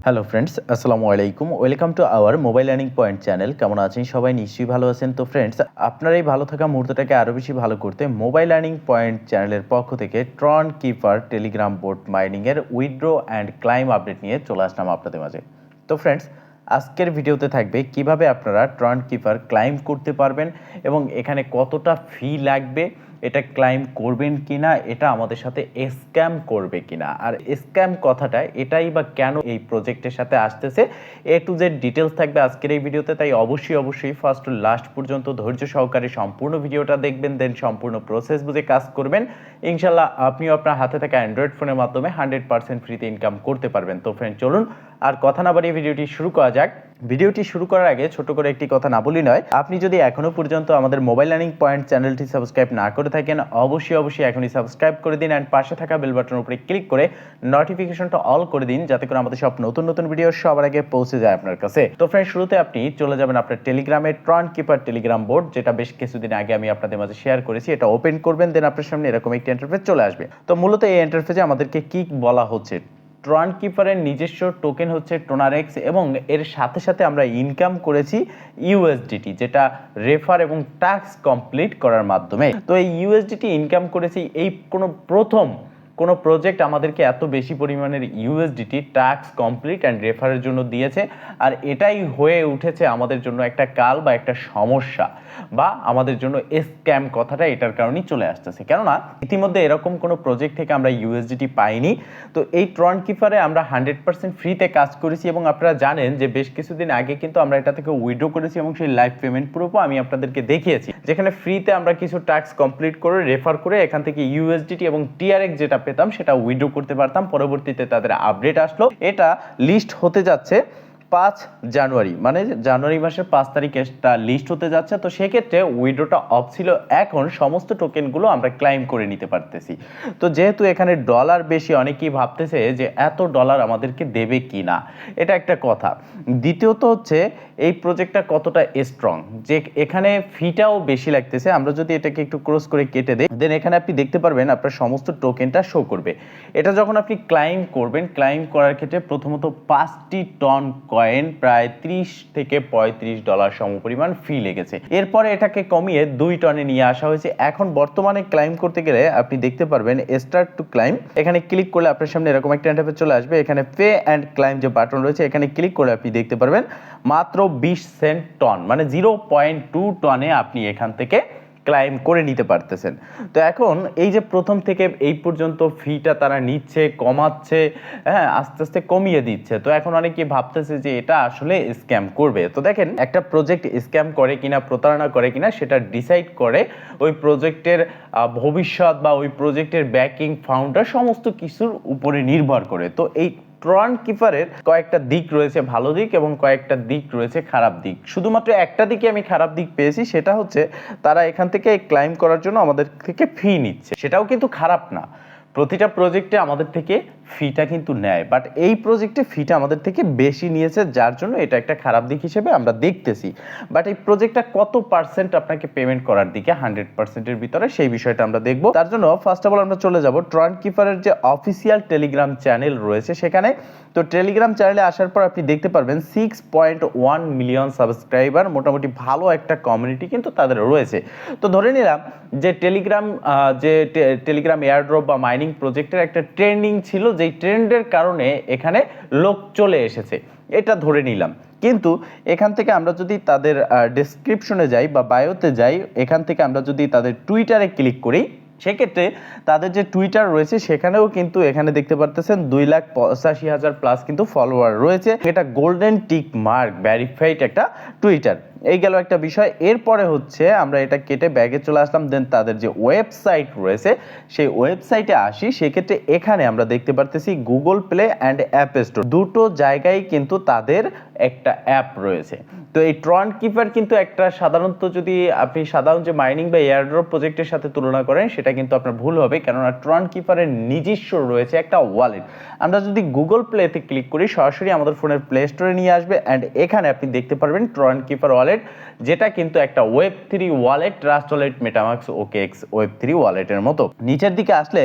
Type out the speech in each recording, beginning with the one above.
Hello friends, আসসালামু আলাইকুম। Welcome to our mobile earning point channel. কেমন আছেন সবাই? নিশ্চয়ই ভালো আছেন। তো ফ্রেন্ডস, আপনার এই ভালো থাকা মুহূর্তটাকে আরও বেশি ভালো করতে মোবাইল আর্নিং পয়েন্ট চ্যানেলের পক্ষ থেকে ট্রন কিপার টেলিগ্রাম বোট মাইনিংয়ের উইথড্র অ্যান্ড ক্লাইম আপডেট নিয়ে চলে আসলাম আপনাদের মাঝে। তো ফ্রেন্ডস, আজকের ভিডিওতে থাকবে কিভাবে আপনারা ট্রন কিপার ক্লাইম করতে পারবেন এবং এখানে কতটা ফি লাগবে, এটা ক্লাইম করবেন কিনা, এটা আমাদের সাথে স্ক্যাম করবে কিনা, আর স্ক্যাম কথাটা এটাই বা কেন এই প্রজেক্টের সাথে আসতেছে, এ টু জেড ডিটেলস থাকবে আজকের এই ভিডিওতে। তাই অবশ্যই ফার্স্ট টু লাস্ট পর্যন্ত ধৈর্য সহকারে সম্পূর্ণ ভিডিওটা দেখবেন, দেন সম্পূর্ণ প্রসেস বুঝে কাজ করবেন। ইনশাল্লাহ আপনিও আপনার হাতে থাকা অ্যান্ড্রয়েড ফোনের মাধ্যমে 100% ফ্রিতে ইনকাম করতে পারবেন। তো ফ্রেন্ড, চলুন আর কথা না বাড়িয়ে ভিডিওটি শুরু করা যাক। ভিডিওটি শুরু করার আগে ছোট করে একটি কথা না বলি নয়, আপনি যদি এখনো পর্যন্ত আমাদের মোবাইল আর্নিং পয়েন্ট চ্যানেলটি সাবস্ক্রাইব না করে থাকেন, অবশ্যই এখনই সাবস্ক্রাইব করে দিন অ্যান্ড পাশে থাকা বেল বাটনের উপরে ক্লিক করে নোটিফিকেশনটা অল করে দিন, যাতে করে আমাদের সব নতুন ভিডিও সবার আগে পৌঁছে যায় আপনার কাছে। তো ফ্রেন্ড, শুরুতে আপনি চলে যাবেন আপনার টেলিগ্রামে ট্রন কিপার টেলিগ্রাম বোর্ড, যেটা বেশ কিছুদিন আগে আমি আপনাদের মাঝে শেয়ার করেছি। এটা ওপেন করবেন, দেন আপনার সামনে এরকম একটি ইন্টারফেস চলে আসবে। তো মূলত এই ইন্টারফেসে আমাদেরকে কি বলা হচ্ছে, ট্রন কিপারের নিজস্ব টোকেন হচ্ছে টোনারেক্স এবং এর সাথে সাথে আমরা ইনকাম করেছি ইউএসডিটি, যেটা রেফার এবং টাস্ক কমপ্লিট করার মাধ্যমে। তো এই ইউএসডিটি ইনকাম করেছি এই প্রথম কোনো প্রজেক্ট আমাদেরকে এত বেশি পরিমাণের ইউএসডিটি টাস্ক কমপ্লিট অ্যান্ড রেফারের জন্য দিয়েছে। আর এটাই হয়ে উঠেছে আমাদের জন্য একটা কাল বা একটা সমস্যা, বা আমাদের জন্য স্ক্যাম কথাটা এটার কারণেই চলে আসতেছে। কেননা ইতিমধ্যে এরকম কোনো প্রজেক্ট থেকে আমরা ইউএসডিটি পাইনি। তো এই ট্রন কিপারে আমরা 100% ফ্রিতে কাজ করেছি এবং আপনারা জানেন যে বেশ কিছুদিন আগে কিন্তু আমরা এটা থেকে উইথড্র করেছি এবং সেই লাইভ পেমেন্ট প্রুফও আমি আপনাদেরকে দেখিয়েছি, যেখানে ফ্রিতে আমরা কিছু টাস্ক কমপ্লিট করে রেফার করে এখান থেকে ইউএসডিটি এবং টিআরএক্স যেটা পেতাম সেটা উইথড্র করতে পারতাম। পরবর্তীতে তাদের আপডেট আসলো, এটা লিস্ট হতে যাচ্ছে 5 জানুয়ারি, মানে জানুয়ারি মাসের 5 তারিখে এটা লিস্ট হতে যাচ্ছে। তো সেক্ষেত্রে উইথড্রটা অফ ছিল, এখন সমস্ত টোকেনগুলো আমরা ক্লাইম করে নিতে পারতেছি। তো যেহেতু এখানে ডলার বেশি, অনেকেই ভাবতেছে যে এত ডলার আমাদেরকে দেবে কি না, এটা একটা কথা। দ্বিতীয়ত হচ্ছে এই প্রজেক্টটা কতটা স্ট্রং, যে এখানে ফিটাও বেশি লাগতেছে। আমরা যদি এটাকে একটু ক্রস করে কেটে দেই, দেন এখানে আপনি দেখতে পারবেন আপনার সমস্ত টোকেনটা শো করবে। এটা যখন আপনি ক্লাইম করবেন, ক্লাইম করার ক্ষেত্রে প্রথমত 5টি টন কয়েন প্রায় 30 থেকে 35 ডলার সমপরিমাণ ফি লেগেছে। এরপরে এটাকে কমিয়ে 2 টনে নিয়ে আসা হয়েছে। এখন বর্তমানে ক্লাইম করতে গেলে আপনি দেখতে পারবেন স্টার্ট টু ক্লাইম, এখানে ক্লিক করলে আপনার সামনে এরকম একটা ইন্টারফেস চলে আসবে। এখানে পে অ্যান্ড ক্লাইম যে বাটন রয়েছে, এখানে ক্লিক করলে আপনি দেখতে পারবেন মাত্র 20 সেন্ট টন, মানে 0.2 টনে আপনি এখান থেকে ক্লাইম করে নিতে পারতেছেন। তো এখন এই যে প্রথম থেকে এই পর্যন্ত ফিটা তারা নিচ্ছে, কমাচ্ছে, হ্যাঁ, আস্তে আস্তে কমিয়ে দিচ্ছে। তো এখন অনেকে ভাবতেছে যে এটা আসলে স্ক্যাম করবে। তো দেখেন, একটা প্রজেক্ট স্ক্যাম করে কিনা, প্রতারণা করে কিনা, সেটা ডিসাইড করে ওই প্রজেক্টের ভবিষ্যৎ বা ওই প্রজেক্টের ব্যাকিং ফাউন্ডার, সমস্ত কিছুর উপরে নির্ভর করে। তো এই ট্রন কিপারের কয়েকটা দিক রয়েছে ভালো দিক এবং কয়েকটা দিক রয়েছে খারাপ দিক। শুধুমাত্র একটা দিকে আমি খারাপ দিক পেয়েছি, সেটা হচ্ছে তারা এখান থেকে ক্লাইম করার জন্য আমাদের থেকে ফি নিচ্ছে। সেটাও কিন্তু খারাপ না, প্রতিটা প্রজেক্টে আমাদের থেকে ফিটা কিন্তু নেয়, বাট এই প্রজেক্টে ফিটা আমাদের থেকে বেশি নিয়েছে, যার জন্য এটা একটা খারাপ দিক হিসেবে আমরা দেখতেছি। বাট এই প্রজেক্টটা কত পার্সেন্ট আপনাকে পেমেন্ট করার দিকে, 100%-এর ভিতরে, সেই বিষয়টা আমরা দেখব। তার জন্য ফার্স্ট অফ অল আমরা চলে যাব ট্রন কিপারের যে অফিসিয়াল টেলিগ্রাম চ্যানেল রয়েছে সেখানে। তো টেলিগ্রাম চ্যানেলে আসার পর আপনি দেখতে পারবেন 6.1 মিলিয়ন সাবস্ক্রাইবার, মোটামুটি ভালো একটা কমিউনিটি কিন্তু তাদের রয়েছে। তো ধরে নিলাম যে টেলিগ্রাম এয়ারড্রপ বা মাইনিং প্রজেক্টের একটা ট্রেন্ডিং ছিল, যেই ট্রেন্ডের কারণে এখানে লোক চলে এসেছে, এটা ধরে নিলাম। কিন্তু এখান থেকে আমরা যদি তাদের ডেসক্রিপশনে যাই বা বায়োতে যাই, এখান থেকে আমরা যদি তাদের টুইটারে ক্লিক করি, সেক্ষেত্রে তাদের যে টুইটার রয়েছে সেখানেও কিন্তু এখানে দেখতে পারতেছেন 2,85,000 প্লাস কিন্তু ফলোয়ার রয়েছে। এটা গোল্ডেন টিক মার্ক ভেরিফাইড একটা টুইটার। এই গেল একটা বিষয়। এরপরে হচ্ছে আমরা এটা কেটে ব্যাগে চলে আসলাম, দেন তাদের যে ওয়েবসাইট রয়েছে সেই ওয়েবসাইটে আসি। সেক্ষেত্রে এখানে আমরা দেখতে পারতেছি Google play and app store, দুটো জায়গায় কিন্তু তাদের একটা অ্যাপ রয়েছে। তো এই ট্রন কিপার কিন্তু একটা সাধারণত যদি আপনি সাধারণ যে মাইনিং বা এয়ারড্রপ প্রজেক্টের সাথে তুলনা করেন সেটা কিন্তু আপনার ভুল হবে, কেননা ট্রন কিপারের নিজস্ব রয়েছে একটা ওয়ালেট। আমরা যদি গুগল প্লেতে ক্লিক করি সরাসরি আমাদের ফোনের প্লে স্টোরে নিয়ে আসবে, অ্যান্ড এখানে আপনি দেখতে পারবেন ট্রন কিপার ওয়ালেট, যেটা কিন্তু একটা web3 wallet, trust wallet, MetaMask, OKX web3 ওয়ালেটের মতো। নিচের দিকে আসলে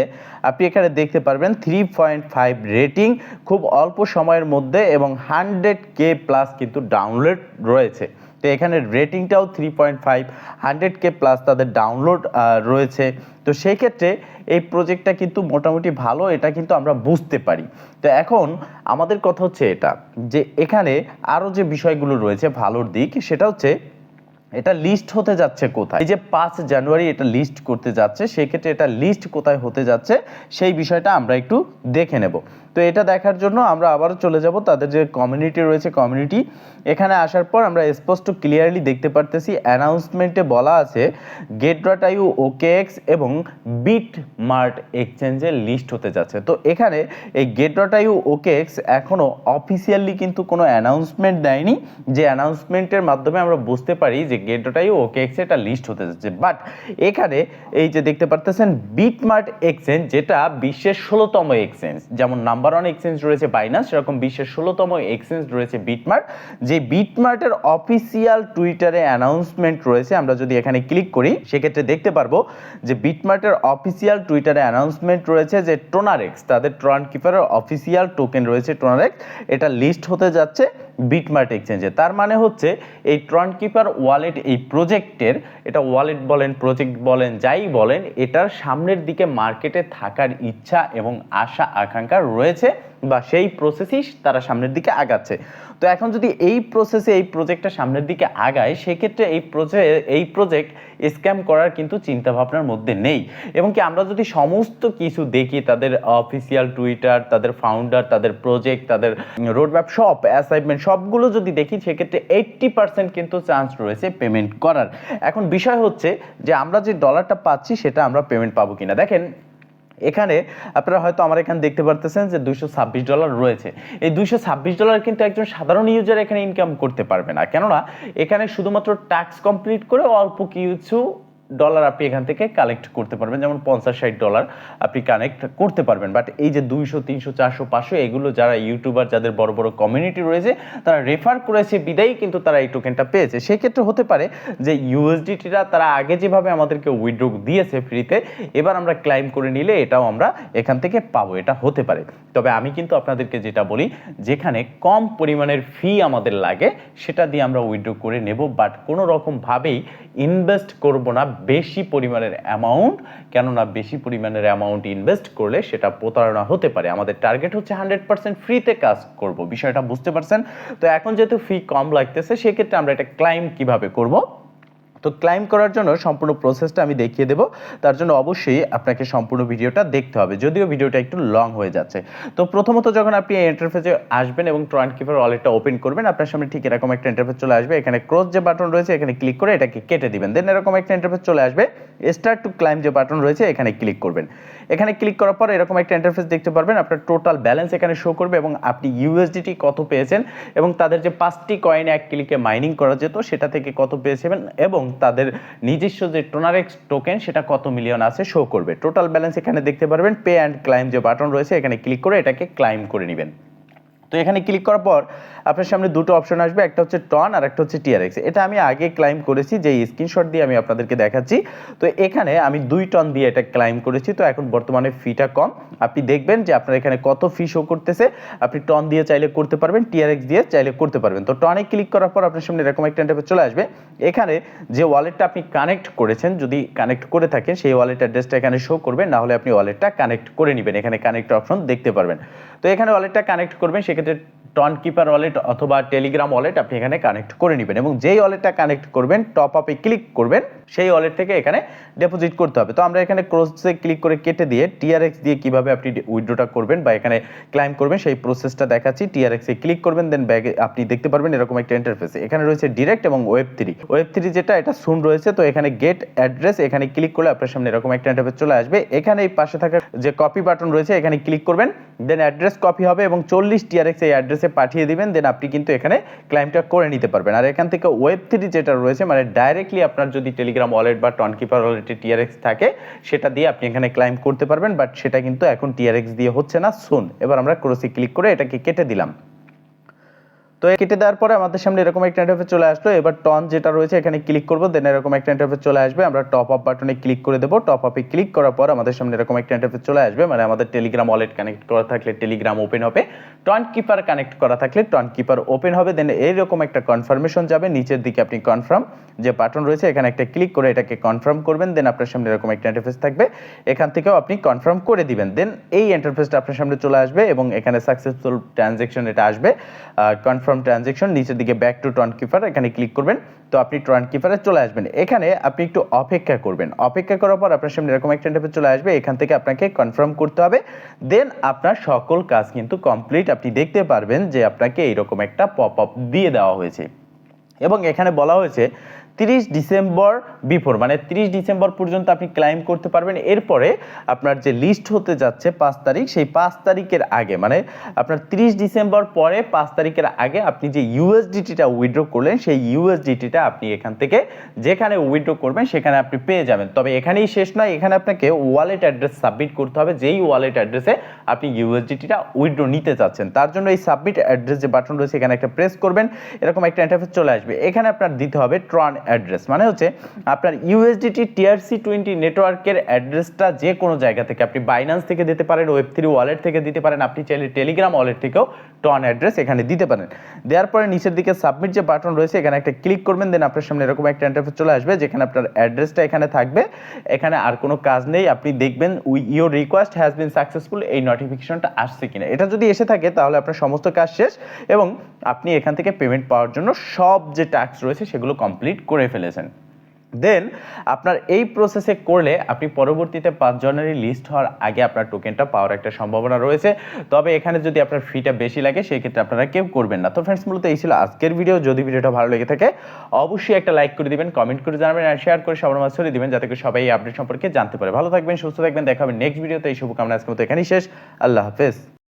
আপনি এখানে দেখতে পারবেন 3.5 রেটিং, খুব অল্প সময়ের মধ্যে, এবং 100K প্লাস কিন্তু ডাউনলোড রয়েছে। তো এখানে রেটিংটাও 3.5, 100K প্লাস তাদের ডাউনলোড রয়েছে। তো সেই ক্ষেত্রে এই প্রজেক্টটা কিন্তু মোটামুটি ভালো, এটা কিন্তু আমরা বুঝতে পারি। তো এখন আমাদের কথা হচ্ছে এটা, যে এখানে আরও যে বিষয়গুলো রয়েছে ভালোর দিক, সেটা হচ্ছে এটা লিস্ট হতে যাচ্ছে কোথায়। এই যে 5 জানুয়ারি এটা লিস্ট করতে যাচ্ছে, সেক্ষেত্রে এটা লিস্ট কোথায় হতে যাচ্ছে সেই বিষয়টা আমরা একটু দেখে নেব। তো এটা দেখার জন্য আমরা আবারও চলে যাব তাদের যে কমিউনিটি রয়েছে, কমিউনিটি এখানে আসার পর আমরা স্পষ্ট ক্লিয়ারলি দেখতে পারতেছি অ্যানাউন্সমেন্টে বলা আছে get.io, OKX এবং বিটমার্ট এক্সচেঞ্জে লিস্ট হতে যাচ্ছে। তো এখানে এই get.io, OKX এখনও অফিসিয়ালি কিন্তু কোনো অ্যানাউন্সমেন্ট দেয়নি, যে অ্যানাউন্সমেন্টের মাধ্যমে আমরা বুঝতে পারি যে get.io, OKX এটা লিস্ট হতে যাচ্ছে। বাট এখানে এই যে দেখতে পারতেছেন বিটমার্ট এক্সচেঞ্জ, যেটা বিশ্বের 16তম এক্সচেঞ্জ, যেমন নাম্বার 1 এক্সচেঞ্জ রয়েছে বাইন্যান্স, সেরকম বিশ্বের 16তম এক্সচেঞ্জ রয়েছে বিটমার্ট। যে বিটমার্টের অফিসিয়াল টুইটারে অ্যানাউন্সমেন্ট রয়েছে, আমরা যদি এখানে ক্লিক করি সেক্ষেত্রে দেখতে পারবো যে বিটমার্টের অফিসিয়াল টুইটারে অ্যানাউন্সমেন্ট রয়েছে যে টোনারেক্স, তাদের ট্রন কিপারের অফিসিয়াল টোকেন রয়েছে টোনারেক্স, এটা লিস্ট হতে যাচ্ছে বিটমার্ট এক্সচেঞ্জে। তার মানে হচ্ছে এই ট্রন কিপার ওয়ালেট, এই প্রজেক্টের, এটা ওয়ালেট বলেন, প্রজেক্ট বলেন, যাই বলেন, এটার সামনের দিকে মার্কেটে থাকার ইচ্ছা এবং আশা আকাঙ্ক্ষা রয়েছে, বা সেই প্রসেসই তারা সামনের দিকে আগাচ্ছে। তো এখন যদি এই প্রসেসে এই প্রজেক্টটা সামনের দিকে আগায়, সেক্ষেত্রে এই প্রজেক্ট স্ক্যাম করার কিন্তু চিন্তাভাবনার মধ্যে নেই। এবং কি আমরা যদি সমস্ত কিছু দেখি, তাদের অফিসিয়াল টুইটার, তাদের ফাউন্ডার, তাদের প্রজেক্ট, তাদের রোডম্যাপ, সব অ্যাসাইনমেন্ট সবগুলো যদি দেখি, সেক্ষেত্রে 80% কিন্তু চান্স রয়েছে পেমেন্ট করার। এখন বিষয় হচ্ছে যে আমরা যে ডলারটা পাচ্ছি সেটা আমরা পেমেন্ট পাবো কিনা। দেখেন এখানে আপনারা হয়তো আমার এখানে দেখতে পারতেছেন যে $226 রয়েছে। এই $226 কিন্তু একজন সাধারণ ইউজার এখানে ইনকাম করতে পারবে না, কেননা এখানে শুধুমাত্র টাস্ক কমপ্লিট করে অল্প কিছু ডলার আপনি এখান থেকে কালেক্ট করতে পারবেন, যেমন $50-60 আপনি কানেক্ট করতে পারবেন। বাট এই যে 200, 300, 400, 500 এগুলো যারা ইউটিউবার, যাদের বড় বড় কমিউনিটি রয়েছে, তারা রেফার করেছে বিদায়ী কিন্তু তারা এই টোকেনটা পেয়েছে। সেই ক্ষেত্রে হতে পারে যে ইউএসডিটিরা তারা আগে যেভাবে আমাদেরকে উইথড্র দিয়েছে ফ্রিতে, এবার আমরা ক্লাইম করে নিলে এটাও আমরা এখান থেকে পাবো, এটা হতে পারে। তবে আমি কিন্তু আপনাদেরকে যেটা বলি, যেখানে কম পরিমাণের ফি আমাদের লাগে সেটা দিয়ে আমরা উইথড্র করে নেব, বাট কোনো রকমভাবেই ইনভেস্ট করব না বেশি পরিমাণের অ্যামাউন্ট, কেননা বেশি পরিমাণের অ্যামাউন্ট ইনভেস্ট করলে সেটা প্রতারণা হতে পারে। আমাদের টার্গেট হচ্ছে 100% ফ্রিতে কাজ করব, বিষয়টা বুঝতে পারছেন? তো এখন যেহেতু ফি কম লাগতেছে, সেক্ষেত্রে আমরা এটা ক্লাইম কিভাবে করব। তো ক্লাইম করার জন্য সম্পূর্ণ প্রসেসটা আমি দেখিয়ে দেব, তার জন্য অবশ্যই আপনাকে সম্পূর্ণ ভিডিওটা দেখতে হবে, যদিও ভিডিওটা একটু লং হয়ে যাচ্ছে। তো প্রথমত যখন আপনি এই ইন্টারফেসে আসবেন এবং ট্রন কিপার ওয়ালেটটা ওপেন করবেন, আপনার সামনে ঠিক এরকম একটা ইন্টারফেস চলে আসবে। এখানে ক্রস যে বাটন রয়েছে এখানে ক্লিক করে এটাকে কেটে দিবেন। দেন এরকম একটা ইন্টারফেস চলে আসবে। স্টার্ট টু ক্লাইম যে বাটন রয়েছে এখানে ক্লিক করবেন। এখানে ক্লিক করার পর এরকম একটা ইন্টারফেস দেখতে পারবেন, আপনার টোটাল ব্যালেন্স এখানে শো করবে এবং আপনি ইউএসডিটি কত পেয়েছেন, এবং তাদের যে 5টি কয়েন এক ক্লিকে মাইনিং করা যেত সেটা থেকে কত পেয়েছেন, এবং তাদের নিজস্ব যে টোনারেক্স টোকেন সেটা কত মিলিয়ন আছে শো করবে। টোটাল ব্যালেন্স এখানে দেখতে পারবেন। পে অ্যান্ড ক্লাইম যে বাটন রয়েছে এখানে ক্লিক করে এটাকে ক্লাইম করে নেবেন। তো এখানে ক্লিক করার পর আপনার সামনে দুটো অপশন আসবে, একটা হচ্ছে টন আর একটা হচ্ছে টিআরএক্স। এটা আমি আগে ক্লাইম করেছি, যে স্ক্রিনশট দিয়ে আমি আপনাদেরকে দেখাচ্ছি। তো এখানে আমি 2 টন দিয়ে এটা ক্লাইম করেছি। তো এখন বর্তমানে ফিটা কম, আপনি দেখবেন যে আপনার এখানে কত ফি শো করতেছে। আপনি টন দিয়ে চাইলে করতে পারবেন, টিআরএক্স দিয়ে চাইলে করতে পারবেন। তো টনে ক্লিক করার পর আপনার সামনে এরকম একটা ইন্টারফেস চলে আসবে। এখানে যে ওয়ালেটটা আপনি কানেক্ট করেছেন, যদি কানেক্ট করে থাকেন সেই ওয়ালেট অ্যাড্রেসটা এখানে শো করবে, না হলে আপনি ওয়ালেটটা কানেক্ট করে নেবেন। এখানে কানেক্ট অপশন দেখতে পারবেন। তো এখানে ওয়ালেটটা কানেক্ট করবেন, সেক্ষেত্রে টন কিপার ওয়ালেট অথবা টেলিগ্রাম ওয়ালেট আপনি এখানে কানেক্ট করে নেবেন, এবং যেই ওয়ালেটটা কানেক্ট করবেন টপ আপে ক্লিক করবেন, সেই ওয়ালেট থেকে এখানে ডিপোজিট করতে হবে। তো আমরা এখানে ক্রসে ক্লিক করে কেটে দিয়ে টিআরএক্স দিয়ে কিভাবে আপনি উইথড্রটা করবেন বা এখানে ক্লাইম করবেন সেই প্রসেসটা দেখাচ্ছি। টিআরএক্স এ ক্লিক করবেন, দেন ব্যাগে আপনি দেখতে পারবেন এরকম একটা ইন্টারফেস। এখানে রয়েছে ডিরেক্ট এবং ওয়েব3 যেটা এটা সুন রয়েছে। তো এখানে গেট অ্যাড্রেস এখানে ক্লিক করলে আপনার সামনে এরকম একটা ইন্টারফেস চলে আসবে। এখানে এই পাশে থাকা যে কপি বাটন রয়েছে এখানে ক্লিক করবেন, দেন অ্যাড্রেস কপি হবে এবং 40 টিআরএক্স এই অ্যাড্রেসে ইন্টারফেসে পাঠিয়ে দিবেন, দেন আপনি কিন্তু এখানে ক্লাইমটা করে নিতে পারবেন। আর এখান থেকে Web3 যেটা রয়েছে মানে ডাইরেক্টলি আপনার যদি টেলিগ্রাম ওয়ালেট বা টনকিপার ওয়ালেটে TRX থাকে সেটা দিয়ে আপনি এখানে ক্লাইম করতে পারবেন, বাট সেটা কিন্তু এখন TRX দিয়ে হচ্ছে না, সুন। এবার আমরা ক্রসে ক্লিক করে এটাকে কেটে দিলাম। তো কেটে দেওয়ার পরে আমাদের সামনে এরকম একটা ইন্টারফেস চলে আসলো। এবার টন যেটা রয়েছে এখানে ক্লিক করব, দেন এরকম একটা ইন্টারফেস চলে আসবে। আমরা টপ আপ বাটনে ক্লিক করে দেব। টপ আপে ক্লিক করার পর আমাদের সামনে এরকম একটা ইন্টারফেস চলে আসবে, মানে আমাদের টেলিগ্রাম ওয়ালেট কানেক্ট করা থাকলে টেলিগ্রাম ওপেন হবে, টনকিপার কানেক্ট করা থাকলে টনকিপার ওপেন হবে। দেন এইরকম একটা কনফার্মেশন যাবে, নিচের দিকে আপনি কনফার্ম যে বাটন রয়েছে এখানে একটা ক্লিক করে এটাকে কনফার্ম করবেন। দেন আপনার সামনে এরকম একটা ইন্টারফেস থাকবে, এখান থেকেও আপনি কনফার্ম করে দিবেন। দেন এই ইন্টারফেসটা আপনার সামনে চলে আসবে এবং এখানে সাকসেসফুল ট্রানজ্যাকশন এটা আসবে, কনফার্ম ট্রানজ্যাকশন। নিচের দিকে ব্যাক টু টনকিপার এখানে ক্লিক করবেন, তো আপনি টনকিপারে চলে আসবেন। এখানে আপনি একটু অপেক্ষা করবেন, অপেক্ষা করার পর আপনার সামনে এরকম একটা ইন্টারফেস চলে আসবে, এখান থেকে আপনাকে কনফার্ম করতে হবে। দেন আপনার সকল কাজ কিন্তু কমপ্লিট। আপনি দেখতে পারবেন যে আপনাকে এইরকম একটা পপ আপ দিয়ে দেওয়া হয়েছে এবং এখানে বলা হয়েছে 30 ডিসেম্বর বিফোর, মানে 30 ডিসেম্বর পর্যন্ত আপনি ক্লাইম করতে পারবেন। এরপরে আপনার যে লিস্ট হতে যাচ্ছে 5 তারিখ, সেই 5 তারিখের আগে মানে আপনার 30 ডিসেম্বর পরে 5 তারিখের আগে আপনি যে ইউএসডিটিটা উইথড্র করলেন সেই ইউএসডিটিটা আপনি এখান থেকে যেখানে উইথড্র করবেন সেখানে আপনি পেয়ে যাবেন। তবে এখানেই শেষ নয়, এখানে আপনাকে ওয়ালেট অ্যাড্রেস সাবমিট করতে হবে, যেই ওয়ালেট অ্যাড্রেসে আপনি ইউএসডিটিটা উইথড্র নিতে চাচ্ছেন। তার জন্য এই সাবমিট অ্যাড্রেস যে বাটন রয়েছে এখানে একটা প্রেস করবেন, এরকম একটা ইন্টারফেস চলে আসবে। এখানে আপনার দিতে হবে ট্রন অ্যাড্রেস, মানে হচ্ছে আপনার ইউএসডিটি TRC20 নেটওয়ার্কের অ্যাড্রেসটা যে কোনো জায়গা থেকে আপনি বাইন্যান্স থেকে দিতে পারেন, Web3 ওয়ালেট থেকে দিতে পারেন, আপনি চাইলে টেলিগ্রাম ওয়ালেট থেকেও টন অ্যাড্রেস এখানে দিতে পারেন। দেওয়ার পরে নিচের দিকে সাবমিট যে বাটন রয়েছে এখানে একটা ক্লিক করবেন, দেন আপনার সামনে এরকম একটা ইন্টারফেস চলে আসবে যেখানে আপনার অ্যাড্রেসটা এখানে থাকবে। এখানে আর কোনো কাজ নেই, আপনি দেখবেন your request has been successful, এই নোটিফিকেশনটা আসছে কিনা। এটা যদি এসে থাকে তাহলে আপনার সমস্ত কাজ শেষ এবং আপনি এখান থেকে পেমেন্ট পাওয়ার জন্য সব যে টাস্ক রয়েছে সেগুলো কমপ্লিট করে ফেলেছেন। দেন আপনার এই প্রসেসে করলে আপনি পরবর্তীতে 5 জনেরই লিস্ট হওয়ার আগে আপনার টোকেনটা পাওয়ার একটা সম্ভাবনা রয়েছে। তবে এখানে যদি আপনার ফিটা বেশি লাগে সেই ক্ষেত্রে আপনারা কেউ করবেন না। তো ফ্রেন্ডস, মূলত এই ছিল আজকের ভিডিও। যদি ভিডিওটা ভালো লেগে থাকে অবশ্যই একটা লাইক করে দিবেন, কমেন্ট করে জানাবেন আর শেয়ার করে সবার মাঝে ছড়িয়ে দিবেন যাতে করে সবাই এই আপডেট সম্পর্কে জানতে পারে। ভালো থাকবেন, সুস্থ থাকবেন, দেখা হবে নেক্সট ভিডিওতে। এই শুভকামনা আজকের মতো এখানেই শেষ। আল্লাহ হাফেজ।